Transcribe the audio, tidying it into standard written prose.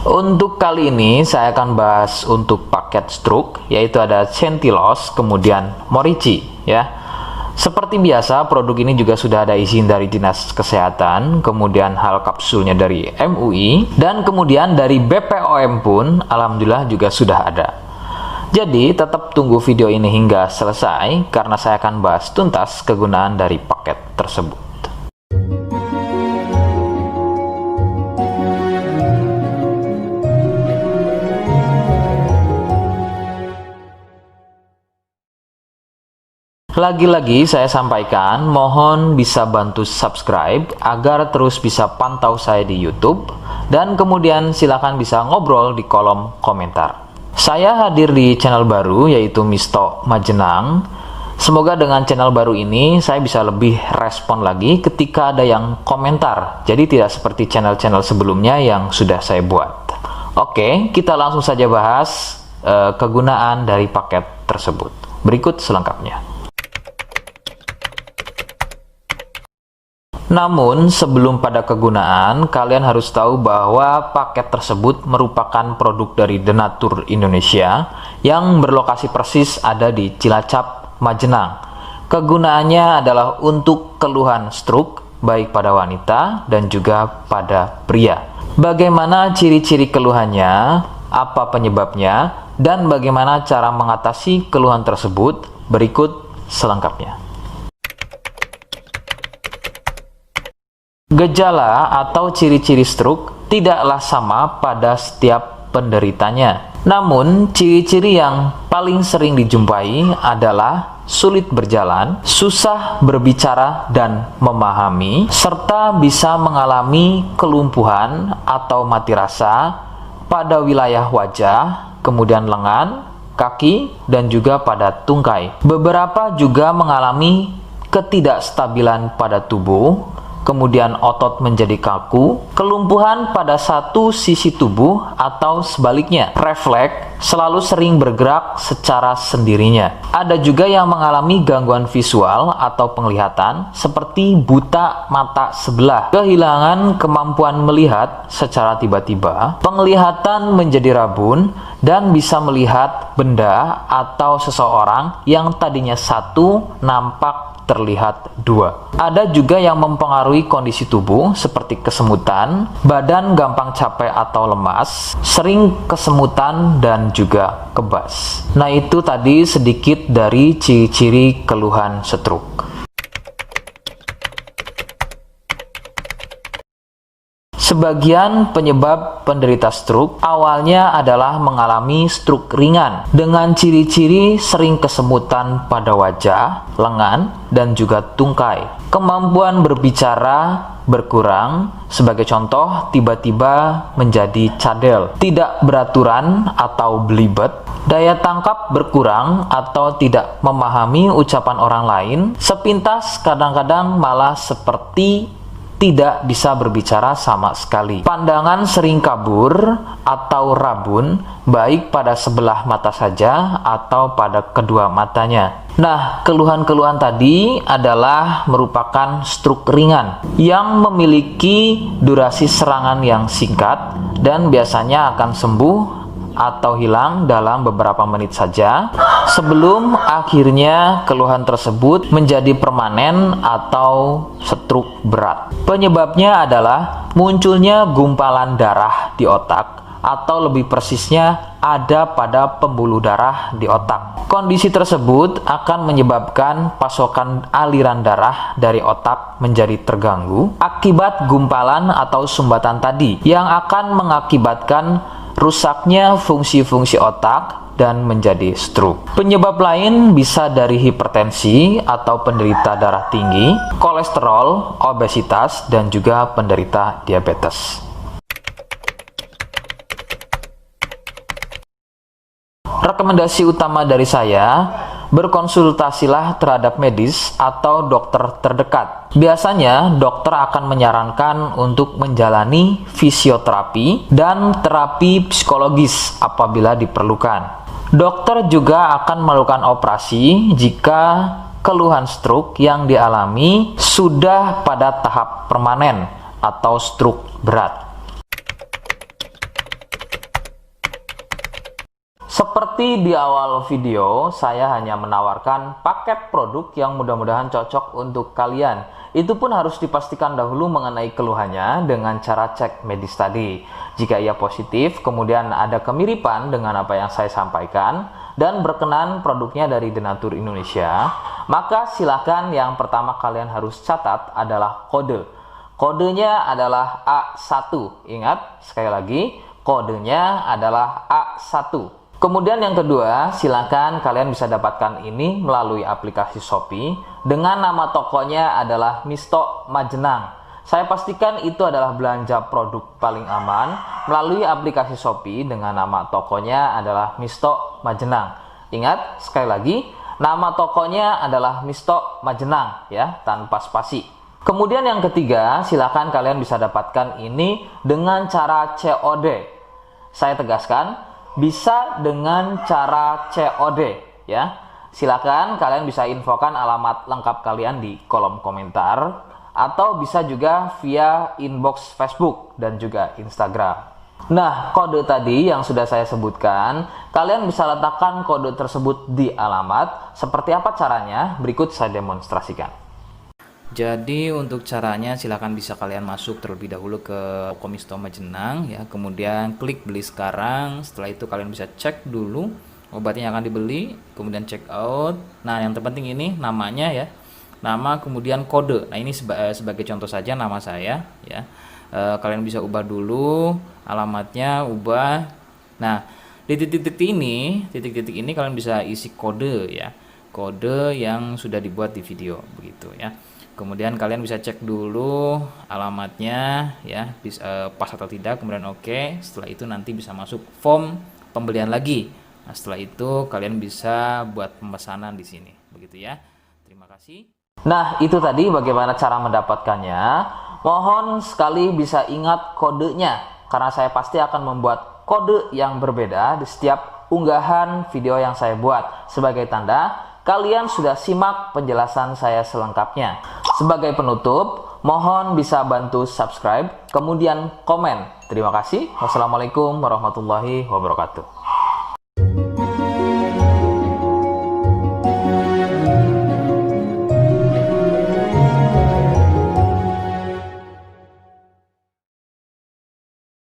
Untuk kali ini saya akan bahas untuk paket stroke, yaitu ada Centillos, kemudian Morici ya. Seperti biasa, produk ini juga sudah ada izin dari Dinas Kesehatan, kemudian hal kapsulnya dari MUI, dan kemudian dari BPOM pun alhamdulillah juga sudah ada. Jadi tetap tunggu video ini hingga selesai karena saya akan bahas tuntas kegunaan dari paket tersebut. Lagi-lagi saya sampaikan, mohon bisa bantu subscribe agar terus bisa pantau saya di YouTube, dan kemudian silakan bisa ngobrol di kolom komentar. Saya hadir di channel baru yaitu Misto Majenang. Semoga dengan channel baru ini saya bisa lebih respon lagi ketika ada yang komentar. Jadi tidak seperti channel-channel sebelumnya yang sudah saya buat. Oke, kita langsung saja bahas kegunaan dari paket tersebut. Berikut selengkapnya. Namun, sebelum pada kegunaan, kalian harus tahu bahwa paket tersebut merupakan produk dari Denatur Indonesia yang berlokasi persis ada di Cilacap, Majenang. Kegunaannya adalah untuk keluhan stroke, baik pada wanita dan juga pada pria. Bagaimana ciri-ciri keluhannya, apa penyebabnya, dan bagaimana cara mengatasi keluhan tersebut, berikut selengkapnya. Gejala atau ciri-ciri stroke tidaklah sama pada setiap penderitanya. Namun, ciri-ciri yang paling sering dijumpai adalah sulit berjalan, susah berbicara dan memahami, serta bisa mengalami kelumpuhan atau mati rasa pada wilayah wajah, kemudian lengan, kaki, dan juga pada tungkai. Beberapa juga mengalami ketidakstabilan pada tubuh, kemudian otot menjadi kaku, kelumpuhan pada satu sisi tubuh atau sebaliknya, refleks selalu sering bergerak secara sendirinya. Ada juga yang mengalami gangguan visual atau penglihatan seperti buta mata sebelah, kehilangan kemampuan melihat secara tiba-tiba, penglihatan menjadi rabun, dan bisa melihat benda atau seseorang yang tadinya satu nampak terlihat dua. Ada juga yang mempengaruhi kondisi tubuh seperti kesemutan, badan gampang capek atau lemas, sering kesemutan dan juga kebas. Nah, itu tadi sedikit dari ciri-ciri keluhan stroke. Sebagian penyebab penderita stroke awalnya adalah mengalami stroke ringan dengan ciri-ciri sering kesemutan pada wajah, lengan, dan juga tungkai. Kemampuan berbicara berkurang, sebagai contoh tiba-tiba menjadi cadel, tidak beraturan atau belibet, daya tangkap berkurang atau tidak memahami ucapan orang lain, sepintas kadang-kadang malah seperti tidak bisa berbicara sama sekali. Pandangan sering kabur atau rabun, baik pada sebelah mata saja atau pada kedua matanya. Nah, keluhan-keluhan tadi adalah merupakan stroke ringan yang memiliki durasi serangan yang singkat dan biasanya akan sembuh atau hilang dalam beberapa menit saja sebelum akhirnya keluhan tersebut menjadi permanen atau stroke berat. Penyebabnya adalah munculnya gumpalan darah di otak, atau lebih persisnya ada pada pembuluh darah di otak. Kondisi tersebut akan menyebabkan pasokan aliran darah dari otak menjadi terganggu akibat gumpalan atau sumbatan tadi yang akan mengakibatkan rusaknya fungsi-fungsi otak dan menjadi stroke. Penyebab lain bisa dari hipertensi atau penderita darah tinggi, kolesterol, obesitas, dan juga penderita diabetes. Rekomendasi utama dari saya, berkonsultasilah terhadap medis atau dokter terdekat. Biasanya, dokter akan menyarankan untuk menjalani fisioterapi dan terapi psikologis apabila diperlukan. Dokter juga akan melakukan operasi jika keluhan stroke yang dialami sudah pada tahap permanen atau stroke berat. Seperti di awal video, saya hanya menawarkan paket produk yang mudah-mudahan cocok untuk kalian. Itu pun harus dipastikan dahulu mengenai keluhannya dengan cara cek medis tadi. Jika ia positif, kemudian ada kemiripan dengan apa yang saya sampaikan, dan berkenan produknya dari Denatur Indonesia, maka silakan yang pertama kalian harus catat adalah kode. Kodenya adalah A1. Ingat, sekali lagi, kodenya adalah A1. Kemudian yang kedua, silakan kalian bisa dapatkan ini melalui aplikasi Shopee dengan nama tokonya adalah Misto Majenang. Saya pastikan itu adalah belanja produk paling aman melalui aplikasi Shopee dengan nama tokonya adalah Misto Majenang. Ingat, sekali lagi, nama tokonya adalah Misto Majenang ya, tanpa spasi. Kemudian yang ketiga, silakan kalian bisa dapatkan ini dengan cara COD. Saya tegaskan, bisa dengan cara COD ya. Silakan kalian bisa infokan alamat lengkap kalian di kolom komentar atau bisa juga via inbox Facebook dan juga Instagram. Nah, kode tadi yang sudah saya sebutkan, kalian bisa letakkan kode tersebut di alamat. Seperti apa caranya? Berikut saya demonstrasikan. Jadi untuk caranya silakan bisa kalian masuk terlebih dahulu ke toko Misto Majenang ya, kemudian klik beli sekarang. Setelah itu kalian bisa cek dulu obatnya yang akan dibeli, kemudian check out. Nah, yang terpenting ini namanya ya, nama kemudian kode. Nah, ini sebagai contoh saja nama saya ya. Kalian bisa ubah dulu alamatnya, ubah. Nah, di titik-titik ini kalian bisa isi kode ya, kode yang sudah dibuat di video begitu ya. Kemudian kalian bisa cek dulu alamatnya ya, pas atau tidak, kemudian oke. Setelah itu nanti bisa masuk form pembelian lagi. Nah, setelah itu kalian bisa buat pemesanan di sini begitu ya. Terima kasih. Nah, itu tadi bagaimana cara mendapatkannya. Mohon sekali bisa ingat kodenya, karena saya pasti akan membuat kode yang berbeda di setiap unggahan video yang saya buat sebagai tanda kalian sudah simak penjelasan saya selengkapnya. Sebagai penutup, mohon bisa bantu subscribe, kemudian komen. Terima kasih. Wassalamualaikum warahmatullahi wabarakatuh.